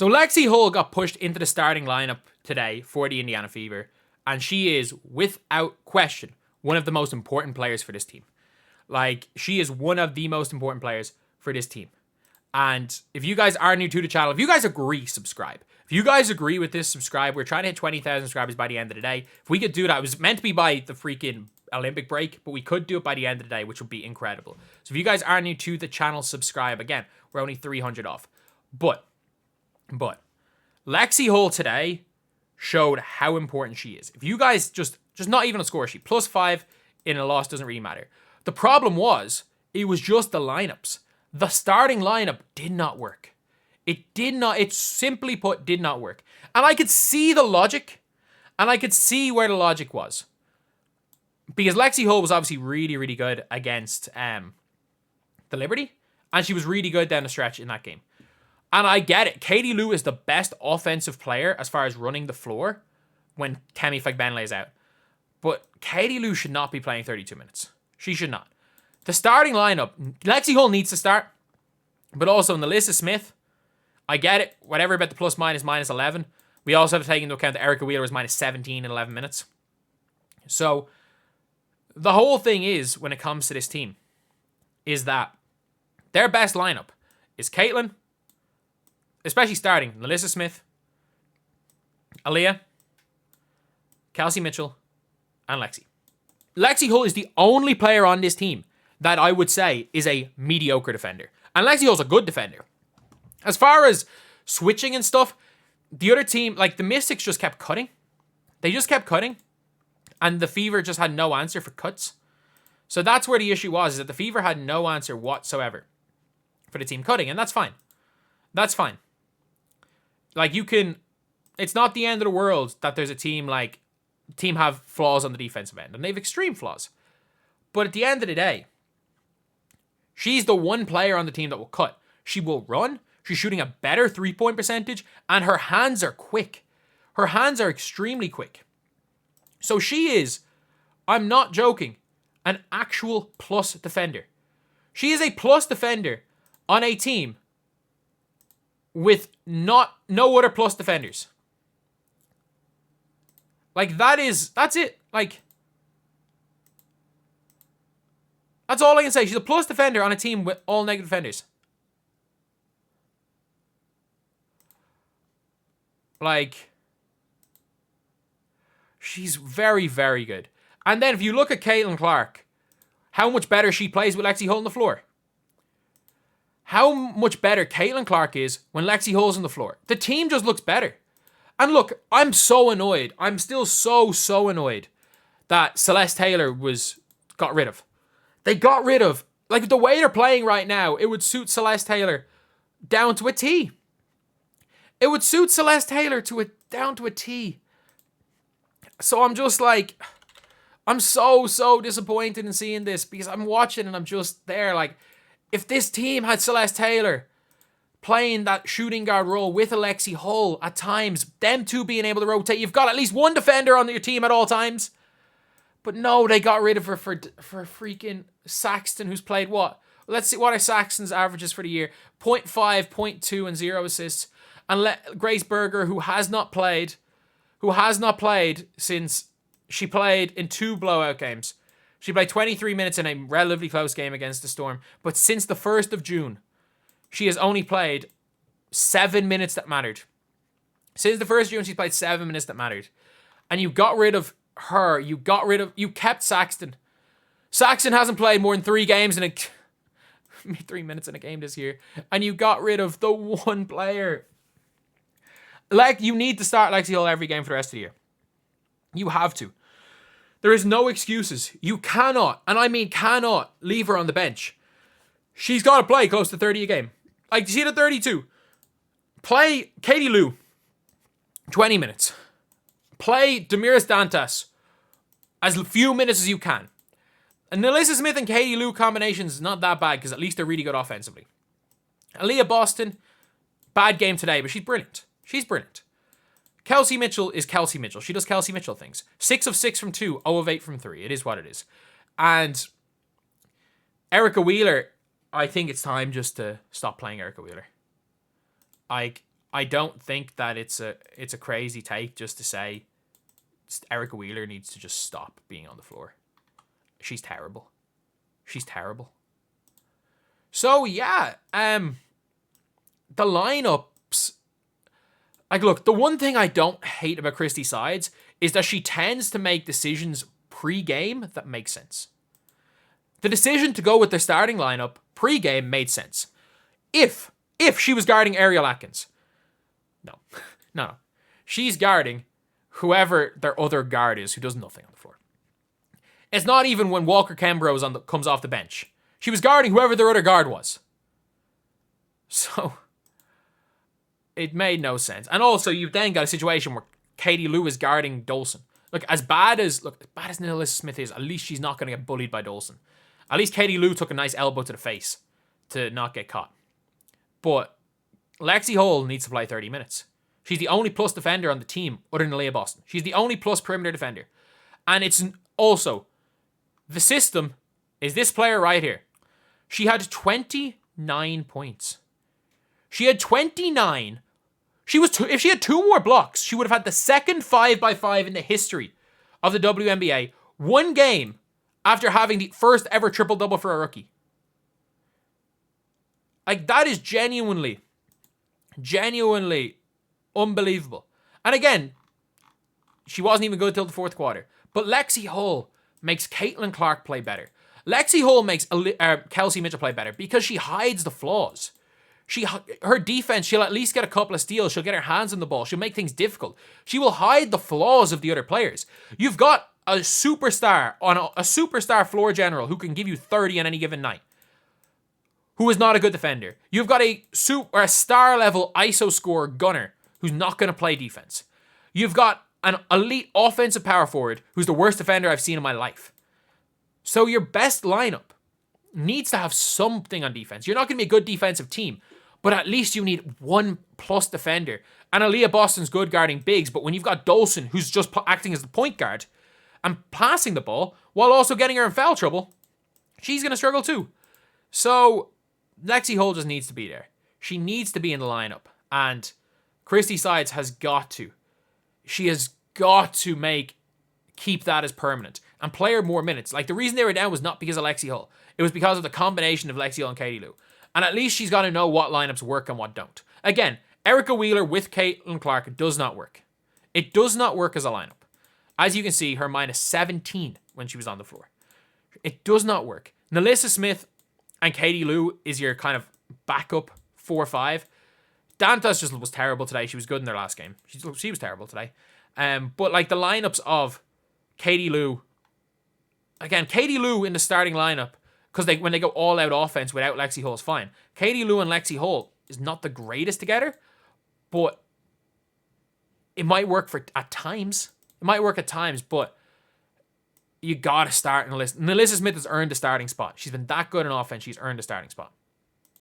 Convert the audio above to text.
So Lexi Hull got pushed into the starting lineup today for the Indiana Fever, and she is, without question, one of the most important players for this team. Like, she is one of the most important players for this team. And if you guys are new to the channel, if you guys agree, subscribe. If you guys agree with this, subscribe. We're trying to hit 20,000 subscribers by the end of the day. If we could do that, it was meant to be by the freaking Olympic break, but we could do it by the end of the day, which would be incredible. So if you guys are new to the channel, subscribe. Again, we're only 300 off. But Lexi Hull today showed how important she is. If you guys just not even a score sheet, +5 in a loss doesn't really matter. The problem was, it was just the lineups. The starting lineup did not work. It simply put, did not work. And I could see the logic, and I could see where the logic was. Because Lexi Hull was obviously really, really good against the Liberty, and she was really good down the stretch in that game. And I get it. Katie Lou is the best offensive player as far as running the floor when Kemi Fagbenle is out. But Katie Lou should not be playing 32 minutes. She should not. The starting lineup, Lexi Hull needs to start. But also, Nalissa Smith, I get it. Whatever about the plus minus, -11. We also have to take into account that Erica Wheeler was -17 in 11 minutes. So, the whole thing is, when it comes to this team, is that their best lineup is Caitlin, especially starting, Nalissa Smith, Aaliyah, Kelsey Mitchell, and Lexi. Lexi Hull is the only player on this team that I would say is a mediocre defender. And Lexi Hull's a good defender. As far as switching and stuff, the other team, like the Mystics, just kept cutting. They just kept cutting. And the Fever just had no answer for cuts. So that's where the issue was, is that the Fever had no answer whatsoever for the team cutting. And that's fine. That's fine. Like, you can... It's not the end of the world that there's a team have flaws on the defensive end. And they have extreme flaws. But at the end of the day, she's the one player on the team that will cut. She will run. She's shooting a better three-point percentage. And her hands are quick. Her hands are extremely quick. So she is, I'm not joking, an actual plus defender. She is a plus defender on a team with no other plus defenders. Like, that's it. Like, that's all I can say. She's a plus defender on a team with all negative defenders. Like, she's very, very good. And then if you look at Caitlin Clark, how much better she plays with Lexi Hull on the floor. How much better Caitlin Clark is when Lexi Hull's on the floor. The team just looks better. And look, I'm so annoyed. I'm still so annoyed that Celeste Taylor got rid of. They got rid of. Like, the way they're playing right now, it would suit Celeste Taylor down to a T. It would suit Celeste Taylor down to a T. So I'm just like, I'm so disappointed in seeing this, because I'm watching and I'm just there like, if this team had Celeste Taylor playing that shooting guard role with Lexi Hull at times, them two being able to rotate, you've got at least one defender on your team at all times. But no, they got rid of her for freaking Saxton, who's played what? Let's see, what are Saxton's averages for the year? 0.5, 0.2, and 0 assists. And Grace Berger, who has not played since she played in 2 blowout games. She played 23 minutes in a relatively close game against the Storm. But since the 1st of June, she has only played 7 minutes that mattered. Since the 1st of June, she's played 7 minutes that mattered. And you got rid of her. You kept Saxton. Saxton hasn't played more than 3 games in 3 minutes in a game this year. And you got rid of the one player. Like, you need to start Lexi Hull every game for the rest of the year. You have to. There is no excuses. You cannot, and I mean cannot, leave her on the bench. She's got to play close to 30 a game. Like, you see the 32. Play Katie Lou 20 minutes. Play Demiris Dantas as few minutes as you can. And Nalissa Smith and Katie Lou combinations is not that bad, because at least they're really good offensively. Aaliyah Boston, bad game today, but she's brilliant. She's brilliant. Kelsey Mitchell is Kelsey Mitchell. She does Kelsey Mitchell things. 6 of 6 from 2, 0 of 8 from 3. It is what it is. And Erica Wheeler, I think it's time just to stop playing Erica Wheeler. I don't think that it's a crazy take just to say Erica Wheeler needs to just stop being on the floor. She's terrible. She's terrible. So yeah, the lineups. Like, look, the one thing I don't hate about Christy Sides is that she tends to make decisions pre-game that make sense. The decision to go with the starting lineup pre-game made sense. If she was guarding Ariel Atkins. No. She's guarding whoever their other guard is who does nothing on the floor. It's not even when Walker Kembro comes off the bench. She was guarding whoever their other guard was. So, it made no sense. And also, you've then got a situation where Katie Lou is guarding Dolson. Look, as bad as Nilissa Smith is, at least she's not going to get bullied by Dolson. At least Katie Lou took a nice elbow to the face to not get caught. But Lexi Hull needs to play 30 minutes. She's the only plus defender on the team other than Leah Boston. She's the only plus perimeter defender. And it's also, the system is this player right here. She had 29 points. She had 29. If she had 2 more blocks, she would have had the second 5x5 in the history of the WNBA. One game after having the first ever triple-double for a rookie. Like, that is genuinely unbelievable. And again, she wasn't even good till the fourth quarter. But Lexi Hull makes Caitlin Clark play better. Lexi Hull makes Kelsey Mitchell play better because she hides the flaws. Her defense, she'll at least get a couple of steals. She'll get her hands on the ball. She'll make things difficult. She will hide the flaws of the other players. You've got a superstar on a superstar floor general who can give you 30 on any given night, who is not a good defender. You've got a star level ISO scorer gunner who's not going to play defense. You've got an elite offensive power forward who's the worst defender I've seen in my life. So your best lineup needs to have something on defense. You're not going to be a good defensive team, but at least you need one plus defender. And Aaliyah Boston's good guarding bigs, but when you've got Dolson, who's just acting as the point guard and passing the ball while also getting her in foul trouble, she's going to struggle too. So Lexi Hull just needs to be there. She needs to be in the lineup. And Christy Sides has got to. She has got to keep that as permanent and play her more minutes. Like, the reason they were down was not because of Lexi Hull. It was because of the combination of Lexi Hull and Katie Lou. And at least she's got to know what lineups work and what don't. Again, Erica Wheeler with Caitlin Clark does not work. It does not work as a lineup. As you can see, her minus 17 when she was on the floor. It does not work. Nilissa Smith and Katie Lou is your kind of backup 4-5. Dantas just was terrible today. She was good in their last game. She was terrible today. But like the lineups of Katie Lou, again, Katie Lou in the starting lineup, because when they go all out offense without Lexi Hull is fine. Katie Lou and Lexi Hull is not the greatest together, but it might work at times. It might work at times, but you gotta start Nilissa Smith has earned the starting spot. She's been that good in offense. She's earned the starting spot.